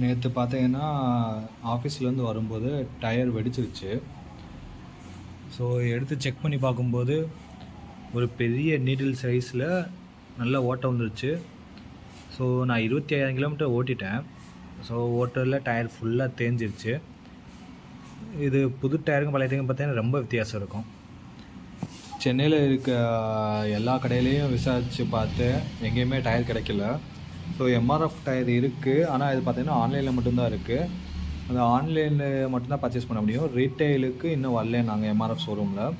நேற்று பார்த்தீங்கன்னா ஆஃபீஸ்லேருந்து வரும்போது டயர் வெடிச்சிருச்சு. ஸோ எடுத்து செக் பண்ணி பார்க்கும்போது ஒரு பெரிய நீடில் சைஸில் நல்ல ஓட்டை வந்துருச்சு. ஸோ நான் 25,000 கிலோமீட்டர் ஓட்டிட்டேன். ஸோ ஓட்டரில் டயர் ஃபுல்லாக தேஞ்சிருச்சு. இது புது டயருக்கும் பழைய டயருக்கும் பார்த்தீங்கன்னா ரொம்ப வித்தியாசம் இருக்கும். சென்னையில் இருக்க எல்லா கடையிலையும் விசாரித்து பார்த்தேன், எங்கேயுமே டயர் கிடைக்கல. ஸோ எம்ஆர்எஃப் டயர் இருக்குது, ஆனால் இது பார்த்திங்கன்னா ஆன்லைனில் மட்டும்தான் இருக்குது. அந்த ஆன்லைனில் மட்டும்தான் பர்ச்சேஸ் பண்ண முடியும். ரீட்டெயிலுக்கு இன்னும் வரல நாங்கள் எம்ஆர்எஃப் ஷோரூமில்.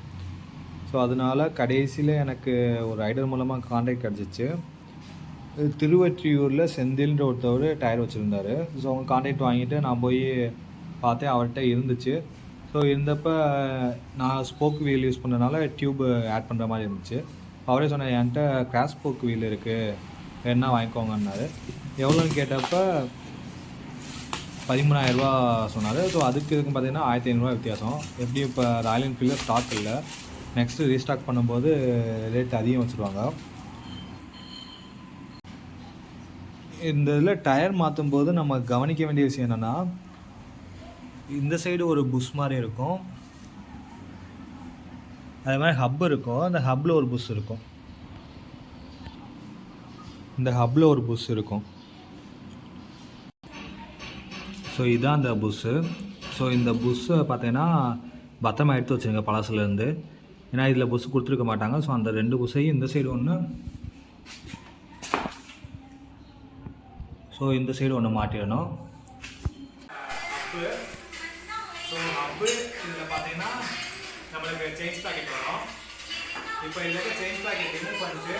ஸோ அதனால் கடைசியில் எனக்கு ஒரு ரைடர் மூலமாக கான்டாக்ட் கிடச்சிச்சு. திருவொற்றியூரில் செந்தில்ன்ற ஒருத்தவர் டயர் வச்சுருந்தார். ஸோ அவங்க கான்டாக்ட் வாங்கிட்டு நான் போய் பார்த்தேன், அவர்கிட்ட இருந்துச்சு. ஸோ இருந்தப்போ நான் ஸ்போக் வீல் யூஸ் பண்ணுறதுனால டியூப் ஆட் பண்ணுற மாதிரி இருந்துச்சு. அவரே சொன்னார், என்கிட்ட கிராஸ் ஸ்போக் வீல் இருக்குது, வேணா வாங்கிக்கோங்கன்னாரு. எவ்வளோன்னு கேட்டப்போ 13,000 சொன்னார். ஸோ அதுக்கு இதுக்கும் பார்த்தீங்கன்னா 1,500 வித்தியாசம். எப்படி இப்போ ராயல் என்ஃபீல்டில் ஸ்டாக் இல்லை, நெக்ஸ்ட்டு ரீஸ்டாக் பண்ணும்போது ரேட் அதிகம் வச்சுருவாங்க. இந்த இதில் டயர் மாற்றும் போது நம்ம கவனிக்க வேண்டிய விஷயம் என்னென்னா, இந்த சைடு ஒரு புஷ் மாதிரி இருக்கும், அது மாதிரி ஹப் இருக்கும். அந்த ஹப்பில் ஒரு புஷ் இருக்கும், இந்த ஹப்பில் ஒரு புஷ் இருக்கும். ஸோ இதுதான் அந்த புஷ்ஷு. ஸோ இந்த புஷ்ஷை பார்த்தீங்கன்னா பத்திரமா எடுத்து வச்சுருங்க பழசுலேருந்து. ஏன்னா இதில் புஷ் கொடுத்துருக்க மாட்டாங்க. ஸோ அந்த 2 புஷ்ஷையும் இந்த சைடு ஒன்று, ஸோ இந்த சைடு ஒன்று மாட்டிடணும். ஸோ ஹப்பு இதில் பார்த்தீங்கன்னா நம்மளுக்கு செயின் பாக்கெட் வரும். இப்போ இதில் செயின் பாக்கெட் ரிமூவ் பண்ணிட்டு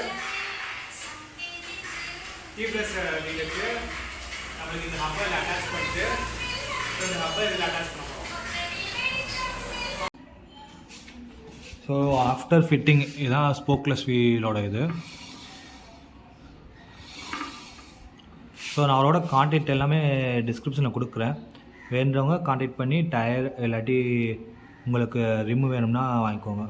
டியூப்லெஸ் வீலுக்கு நம்மளுக்கு இந்த ஹப்பை அட்டாச் பண்ணிட்டு இந்த ஹப்பை இதில் அட்டாச் பண்ணுவோம். ஸோ ஆஃப்டர் ஃபிட்டிங் இதுதான் ஸ்போக்லெஸ் வீலோட இது. ஸோ நான் அவரோட கான்டாக்ட் எல்லாமே டிஸ்கிரிப்ஷனில் கொடுக்குறேன். வேணுறவங்க கான்டாக்ட் பண்ணி டயர் இல்லாட்டி உங்களுக்கு ரிமூவ் வேணும்னா வாங்கிக்கோங்க.